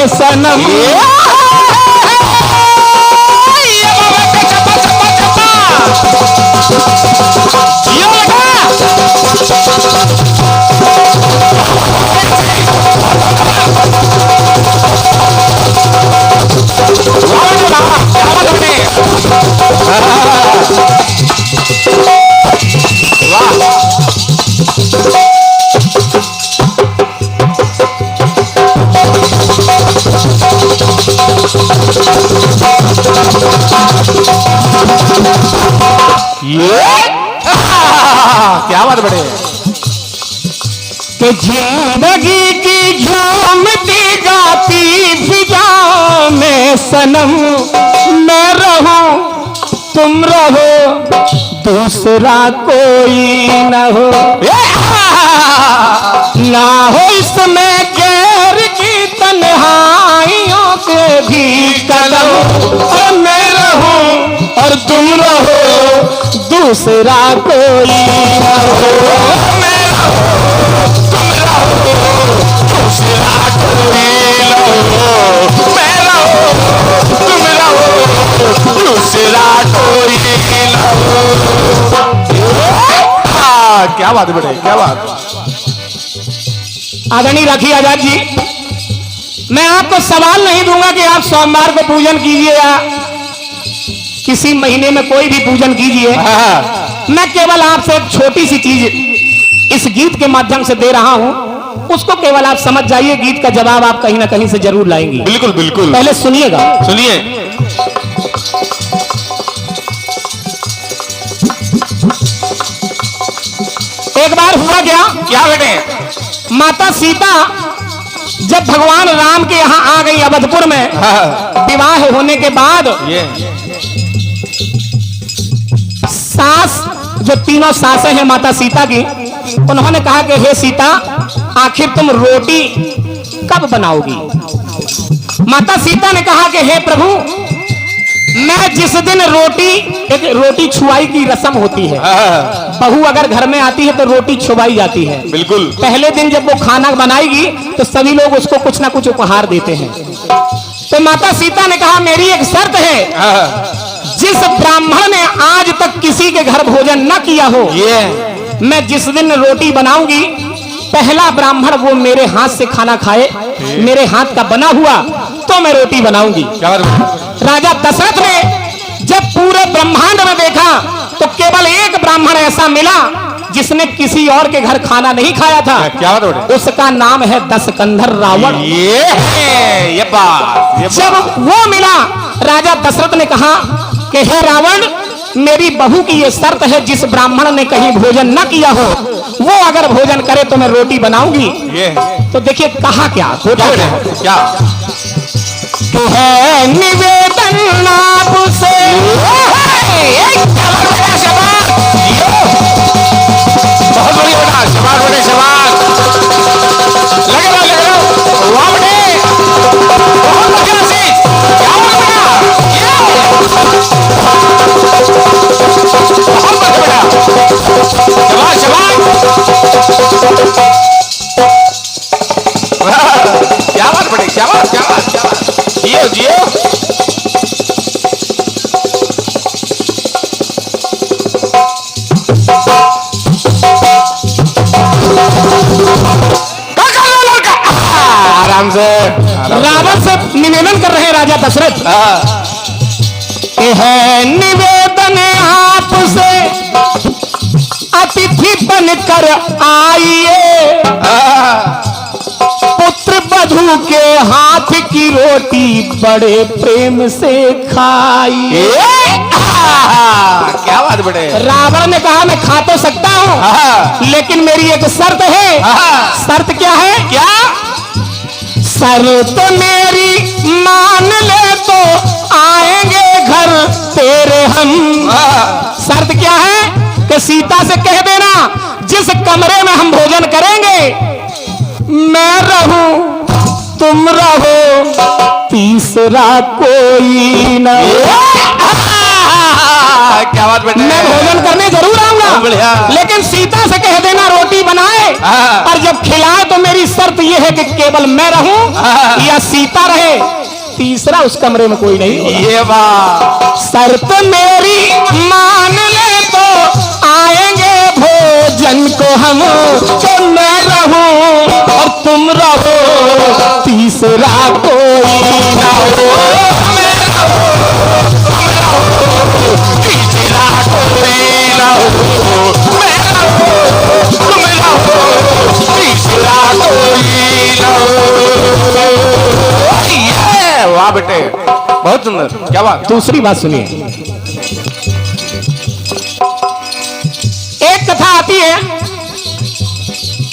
में सनम। क्या बात बड़े कि जिंदगी की झूमती गाती फिजा में सनम, मैं रहूं तुम रहो दूसरा कोई न हो, ना हो इसमें गैर की तन्हाइयों के भी कदम, और मैं रहूं और तुम रहो दूसरा कोई न हो, मैं रहूं तुम रहो दूसरा कोई न हो, मैं रहूं तुम रहो दूसरा कोई न हो। क्या बात है बेटे, क्या बात। आदरणीय राखी आजाद जी, मैं आपको सवाल नहीं दूंगा कि आप सोमवार को पूजन कीजिए या किसी महीने में कोई भी पूजन कीजिए। मैं केवल आपसे एक छोटी सी चीज इस गीत के माध्यम से दे रहा हूं, उसको केवल आप समझ जाइए। गीत का जवाब आप कहीं ना कहीं से जरूर लाएंगे। बिल्कुल बिल्कुल, पहले सुनिएगा, सुनिए। एक बार हुआ क्या बेटे? माता सीता जब भगवान राम के यहाँ आ गई अवधपुर में, विवाह होने के बाद सास, जो तीनों सासें हैं माता सीता की, उन्होंने कहा कि हे सीता, आखिर तुम रोटी कब बनाओगी? माता सीता ने कहा कि हे प्रभु, मैं जिस दिन एक रोटी छुआई की रस्म होती है, बहू अगर घर में आती है तो रोटी छुआई जाती है। बिल्कुल। पहले दिन जब वो खाना बनाएगी तो सभी लोग उसको कुछ ना कुछ उपहार देते हैं। तो माता सीता ने कहा मेरी एक शर्त है, जिस ब्राह्मण ने आज तक किसी के घर भोजन न किया हो, मैं जिस दिन रोटी बनाऊंगी, पहला ब्राह्मण वो मेरे हाथ से खाना खाए, मेरे हाथ का बना हुआ, तो मैं रोटी बनाऊंगी। राजा दशरथ ने जब पूरे ब्रह्मांड में देखा तो केवल एक ब्राह्मण ऐसा मिला जिसने किसी और के घर खाना नहीं खाया था। क्या बात? उसका नाम है दशकंधर रावण। ये बात। जब वो मिला, राजा दशरथ ने कहा कि हे रावण, मेरी बहू की ये शर्त है, जिस ब्राह्मण ने कहीं भोजन न किया हो, वो अगर भोजन करे तो मैं रोटी बनाऊंगी। तो देखिए कहा क्या तो है निवेदन आपसे, बहुत बढ़िया बेटा, शाबाश बेटे, शाबाश। लगे रहो, वाह बेटे, बहुत बढ़िया चीज। क्या हुआ बेटा? बहुत बढ़िया बेटा, शाबाश शाबाश। क्या बात बेटे, क्या बात, क्या बात, क्या बात। जियो जियो। आराम से। रावण से निवेदन कर रहे हैं राजा दशरथ, है निवेदन आपसे, अतिथि बनकर आइए, पुत्र वधू के हाथ की रोटी बड़े प्रेम से खाइए। क्या बात बेटे? रावण ने कहा मैं खा तो सकता हूँ, लेकिन मेरी एक शर्त है। शर्त क्या है? क्या शर्त मेरी मान ले तो आएंगे घर तेरे हम। शर्त क्या है कि सीता से कह देना, जिस कमरे में हम भोजन करेंगे, मैं रहूं तुम रहो तीसरा कोई न। क्या बात बेटे? मैं भोजन करने जरूर आऊंगा, लेकिन सीता से कह देना रोटी बनाए और जब खिलाए तो मेरी शर्त यह है कि केवल मैं रहूं या सीता रहे, तीसरा उस कमरे में कोई नहीं होगा। ये बात शर्त मेरी मान ले तो आएंगे भोजन को हम, तो मैं रहूं और तुम रहो, तीसरा कोई ना हो। मैं रहूं, तुम रहो, तीसरा कोई ना हो। मैं रहूं, तुम रहो, तीसरा कोई ना हो। ये वाह बेटे, बहुत सुंदर, क्या बात। दूसरी बात सुनिए, एक कथा आती है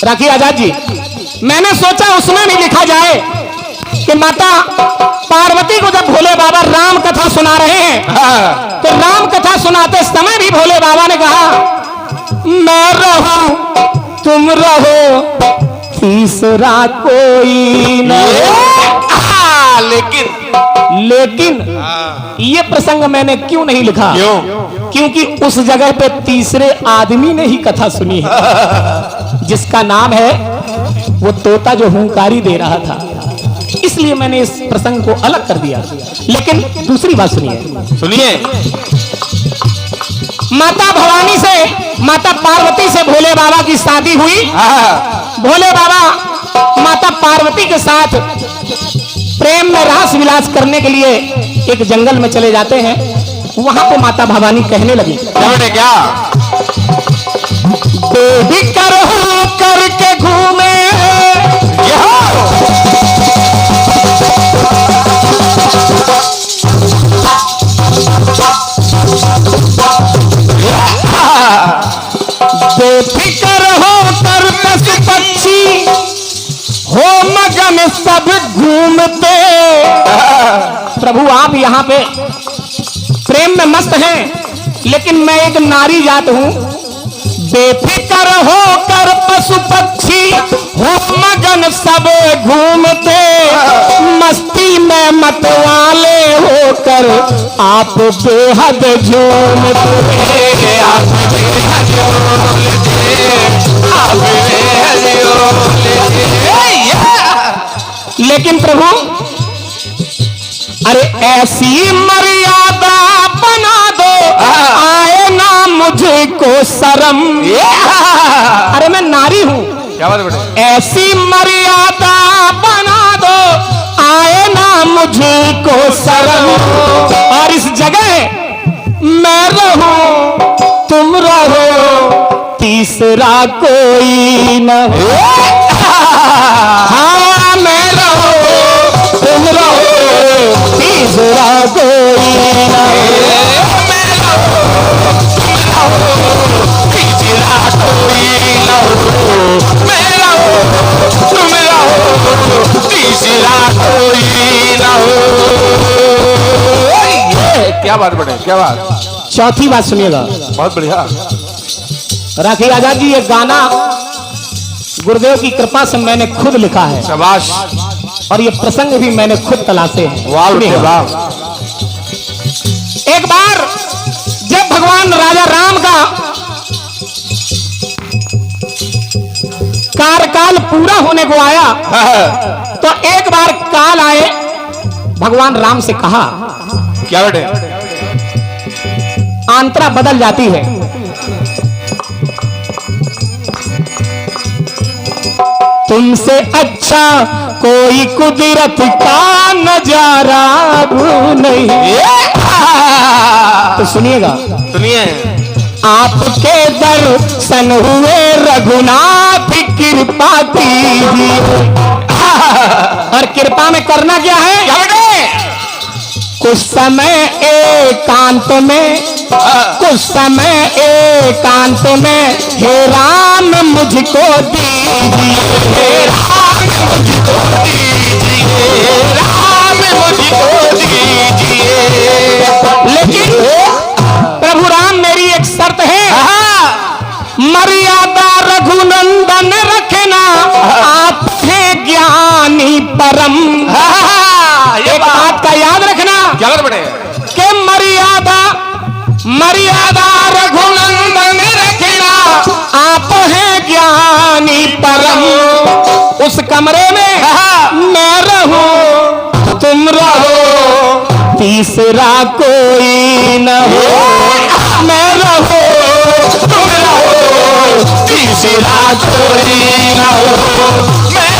राखी आजाद जी, मैंने सोचा उसमें भी लिखा जाए कि माता पार्वती को जब भोले बाबा राम कथा सुना रहे हैं तो राम कथा सुनाते समय भी भोले बाबा ने कहा मैं रहूं तुम रहो, तीसरा कोई न हो। लेकिन ये प्रसंग मैंने क्यों नहीं लिखा? क्यों? क्योंकि उस जगह पे तीसरे आदमी ने ही कथा सुनी है जिसका नाम है वो तोता जो हुंकारी दे रहा था, इसलिए मैंने इस प्रसंग को अलग कर दिया। लेकिन दूसरी बात सुनिए, सुनिए। माता भवानी से, माता पार्वती से भोले बाबा की शादी हुई। भोले बाबा माता पार्वती के साथ प्रेम में रास विलास करने के लिए एक जंगल में चले जाते हैं। वहां पे माता भवानी कहने लगी, क्या बेबी करो करके घूमे बेफिकर हो कर पशु पक्षी हो मगन सब घूमते। प्रभु आप यहाँ पे प्रेम में मस्त हैं, लेकिन मैं एक नारी जात हूँ। बेफिकर हो कर पशु पक्षी हो मगन सब घूमते, मस्ती में मतवाले होकर आप बेहद झूमते। आप बेहद लेकिन प्रभु अरे ऐसी मर्यादा बना दो आए ना मुझको शर्म। अरे मैं नारी हूं, क्या बात है बेटे? ऐसी मर्यादा बना दो आए ना मुझको शर्म, और इस जगह मैं रहूं तुम रहो, तीसरा कोई न हो। हाँ मैं रहो तुम रहो, तीसरा कोई न हो। मैं रहूं, तुम रहो, तीसरा कोई ना हो। मैं रहूं, तुम रहो, तीसरा कोई ना हो। क्या बात बेटे, क्या बात। चौथी बात सुनिएगा, बहुत बढ़िया। राखी आजाद जी ये गाना गुरुदेव की कृपा से मैंने खुद लिखा है, शाबाश। और ये प्रसंग भी मैंने खुद तलाशे हैं। वाह बेटे, वाह। एक बार जब भगवान राजा राम का कार्यकाल पूरा होने को आया तो एक बार काल आए, भगवान राम से कहा, क्या बेटे? आंतरा बदल जाती है, तुमसे अच्छा कोई कुदरत का नजारा नहीं। तो सुनिएगा, सुनिए। आपके दर्शन हुए रघुनाथ कृपा कीजिए। और कृपा में करना क्या है? क्या बेटे? कुछ समय एकांत में, कुछ समय एकांत में हे राम मुझको दीजिए, हे राम मुझको दीजिए, राम मुझको दीजिए। लेकिन प्रभु राम मेरी एक शर्त है, मर्यादा रघुनंदन रखना, आप हैं ज्ञानी परम। एक बात का याद रखना, क्या कर बड़े कि मर्यादा रघुनंदन रखना, आप हैं ज्ञानी परम। उस कमरे में मैं रहूं तुम रहो, तीसरा कोई न हो। मैं रहूं तुम रहो, तीसरा कोई न हो। मैं